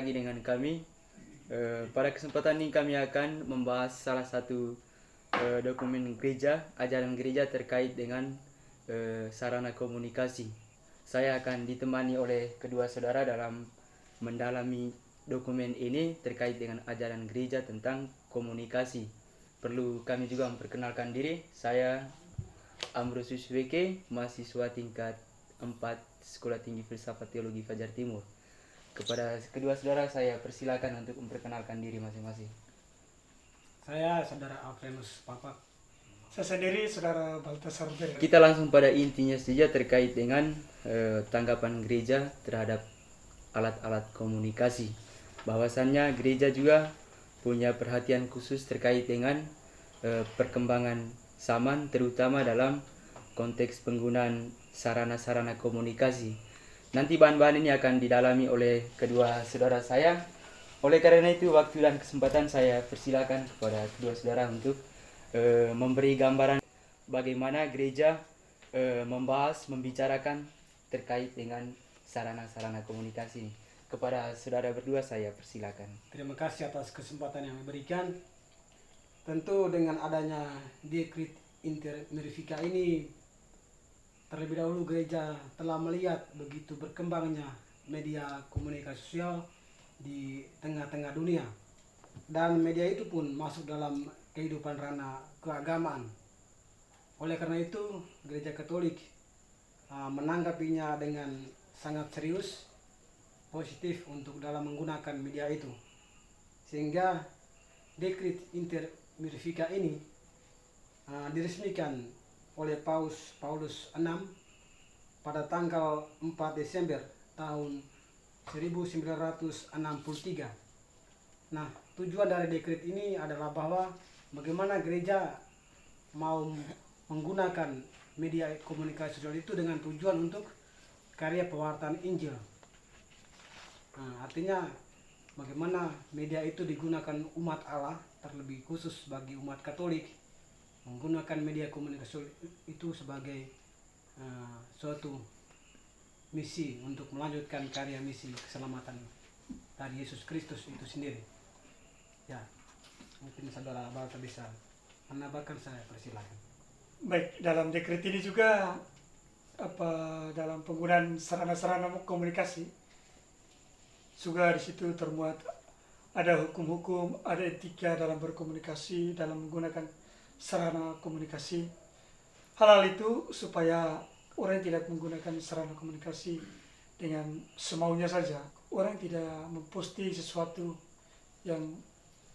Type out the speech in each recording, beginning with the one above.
lagi dengan kami. Pada kesempatan ini kami akan membahas salah satu dokumen gereja, ajaran gereja terkait dengan sarana komunikasi. Saya akan ditemani oleh kedua saudara dalam mendalami dokumen ini terkait dengan ajaran gereja tentang komunikasi. Perlu kami juga memperkenalkan diri. Saya Ambrosius WK, mahasiswa tingkat 4 Sekolah Tinggi Filsafat Teologi Fajar Timur. Kepada kedua saudara saya persilakan untuk memperkenalkan diri masing-masing. Saya saudara Alfenus Papak. Saya sendiri saudara Baltasar Ber. Kita langsung pada intinya saja terkait dengan tanggapan gereja terhadap alat-alat komunikasi. Bahwasannya gereja juga punya perhatian khusus terkait dengan perkembangan zaman, terutama dalam konteks penggunaan sarana-sarana komunikasi. Nanti bahan-bahan ini akan didalami oleh kedua saudara saya. Oleh karena itu, waktu dan kesempatan saya persilakan kepada kedua saudara untuk memberi gambaran bagaimana gereja membicarakan terkait dengan sarana-sarana komunikasi ini. Kepada saudara berdua saya persilakan. Terima kasih atas kesempatan yang diberikan. Tentu dengan adanya dekret inter mirifica ini, terlebih dahulu gereja telah melihat begitu berkembangnya media komunikasi sosial di tengah-tengah dunia. Dan media itu pun masuk dalam kehidupan ranah keagamaan. Oleh karena itu, Gereja Katolik menanggapinya dengan sangat serius, positif untuk dalam menggunakan media itu. Sehingga dekret inter mirifica ini diresmikan oleh Paulus VI pada tanggal 4 Desember tahun 1963. Nah, tujuan dari dekret ini adalah bahwa bagaimana gereja mau menggunakan media komunikasi sosial itu dengan tujuan untuk karya pewartaan Injil. Nah, artinya bagaimana media itu digunakan umat Allah, terlebih khusus bagi umat Katolik, menggunakan media komunikasi itu sebagai suatu misi untuk melanjutkan karya misi keselamatan dari Yesus Kristus itu sendiri. Ya, mungkin saudara Balta bisa menambahkan, saya persilakan. Baik, dalam dekret ini juga dalam penggunaan sarana-sarana komunikasi juga di situ termuat ada hukum-hukum, ada etika dalam berkomunikasi, dalam menggunakan sarana komunikasi. Hal-hal itu supaya orang tidak menggunakan sarana komunikasi dengan semaunya saja. Orang tidak memposting sesuatu yang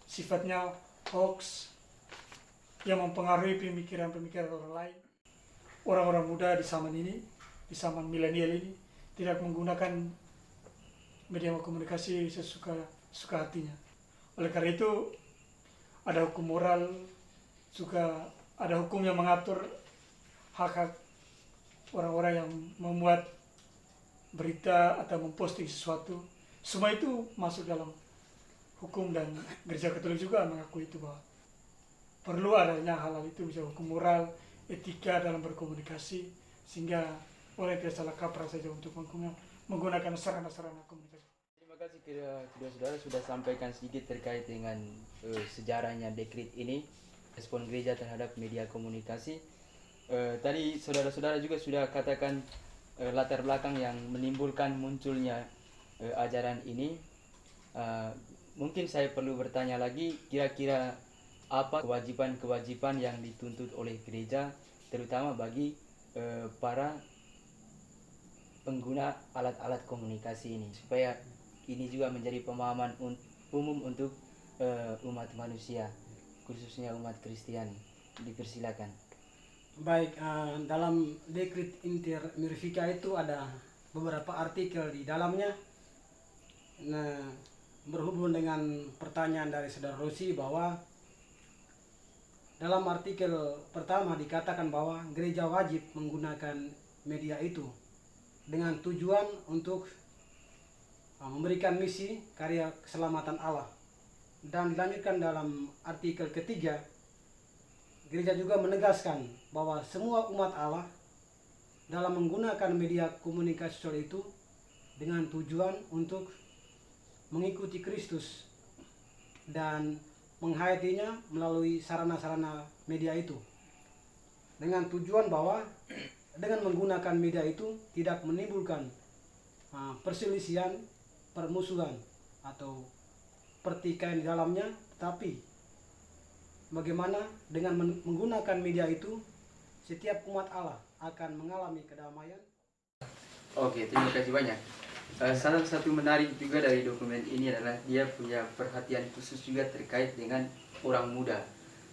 sifatnya hoax, yang mempengaruhi pemikiran-pemikiran orang lain. Orang-orang muda di zaman ini, di zaman milenial ini, tidak menggunakan media komunikasi sesuka hatinya. Oleh karena itu, ada hukum moral, juga ada hukum yang mengatur hak-hak orang-orang yang memuat berita atau memposting sesuatu. Semua itu masuk dalam hukum, dan Gereja Katolik juga mengakui itu bahwa perlu adanya hal-hal itu, misalnya hukum moral, etika dalam berkomunikasi, sehingga orang tidak salah kaprah saja untuk menggunakan sarana-sarana komunikasi. Terima kasih kedua saudara sudah sampaikan sedikit terkait dengan sejarahnya dekret ini, respon gereja terhadap media komunikasi. Tadi saudara-saudara juga sudah katakan latar belakang yang menimbulkan munculnya ajaran ini. Mungkin saya perlu bertanya lagi, kira-kira apa kewajiban-kewajiban yang dituntut oleh gereja, terutama bagi para pengguna alat-alat komunikasi ini, supaya ini juga menjadi pemahaman umum untuk umat manusia, khususnya umat Kristiani. Dipersilakan. Baik, dalam dekret inter mirifica itu ada beberapa artikel di dalamnya. Nah, berhubung dengan pertanyaan dari saudara Rosi, bahwa dalam artikel pertama dikatakan bahwa gereja wajib menggunakan media itu dengan tujuan untuk memberikan misi karya keselamatan Allah. Dan dilanjutkan dalam artikel ketiga, gereja juga menegaskan bahwa semua umat Allah dalam menggunakan media komunikasi sosial itu dengan tujuan untuk mengikuti Kristus dan menghayatinya melalui sarana-sarana media itu, dengan tujuan bahwa dengan menggunakan media itu tidak menimbulkan perselisihan, permusuhan atau pertikaian di dalamnya, tetapi bagaimana dengan menggunakan media itu setiap umat Allah akan mengalami kedamaian. Oke, terima kasih banyak. Salah satu menarik juga dari dokumen ini adalah dia punya perhatian khusus juga terkait dengan orang muda.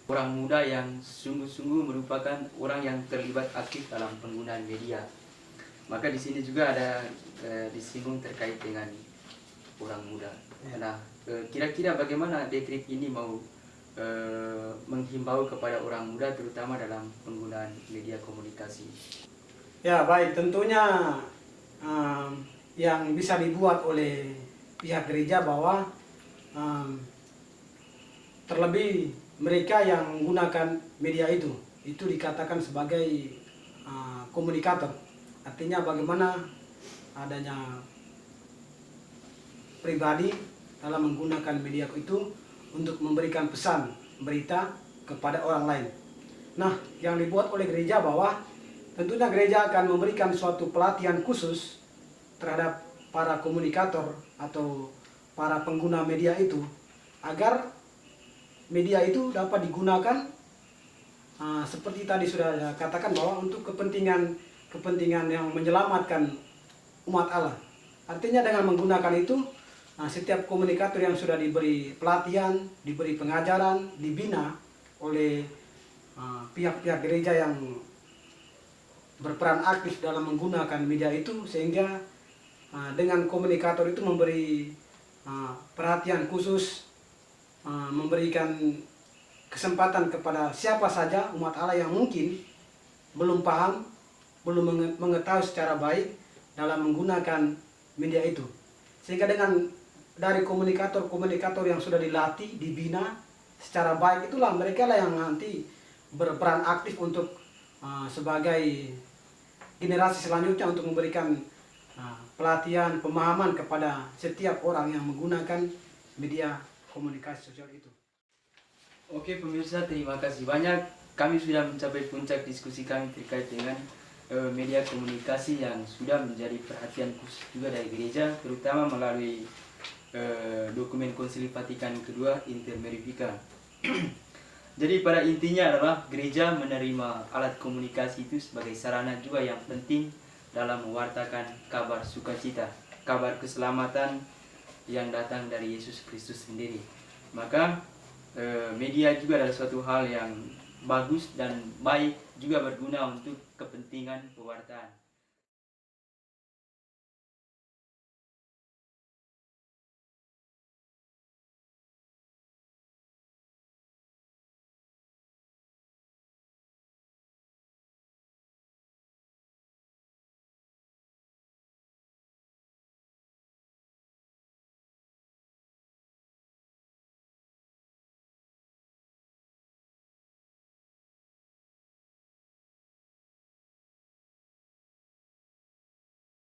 Orang muda yang sungguh-sungguh merupakan orang yang terlibat aktif dalam penggunaan media. Maka di sini juga ada disinggung terkait dengan orang muda. Nah, kira-kira bagaimana dekrit ini mau menghimbau kepada orang muda terutama dalam penggunaan media komunikasi? Ya baik, tentunya yang bisa dibuat oleh pihak gereja bahwa terlebih mereka yang menggunakan media itu dikatakan sebagai komunikator. Artinya bagaimana adanya pribadi dalam menggunakan media itu untuk memberikan pesan, berita kepada orang lain. Nah, yang dibuat oleh gereja bahwa tentunya gereja akan memberikan suatu pelatihan khusus terhadap para komunikator atau para pengguna media itu agar media itu dapat digunakan seperti tadi sudah katakan bahwa untuk kepentingan yang menyelamatkan umat Allah. Artinya dengan menggunakan itu setiap komunikator yang sudah diberi pelatihan, diberi pengajaran, dibina oleh pihak-pihak gereja yang berperan aktif dalam menggunakan media itu, sehingga dengan komunikator itu memberi perhatian khusus, memberikan kesempatan kepada siapa saja umat Allah yang mungkin belum paham, belum mengetahui secara baik dalam menggunakan media itu. Sehingga dari komunikator yang sudah dilatih, dibina secara baik, itulah mereka lah yang nanti berperan aktif untuk sebagai generasi selanjutnya untuk memberikan pelatihan, pemahaman kepada setiap orang yang menggunakan media komunikasi sosial itu. Oke pemirsa, terima kasih banyak. Kami sudah mencapai puncak diskusi kami terkait dengan media komunikasi yang sudah menjadi perhatian khusus juga dari gereja, terutama melalui dokumen Konsili Vatikan kedua Inter Mirifica. Jadi pada intinya adalah gereja menerima alat komunikasi itu sebagai sarana juga yang penting dalam mewartakan kabar sukacita, kabar keselamatan yang datang dari Yesus Kristus sendiri. Maka media juga adalah suatu hal yang bagus dan baik, juga berguna untuk kepentingan pewartaan.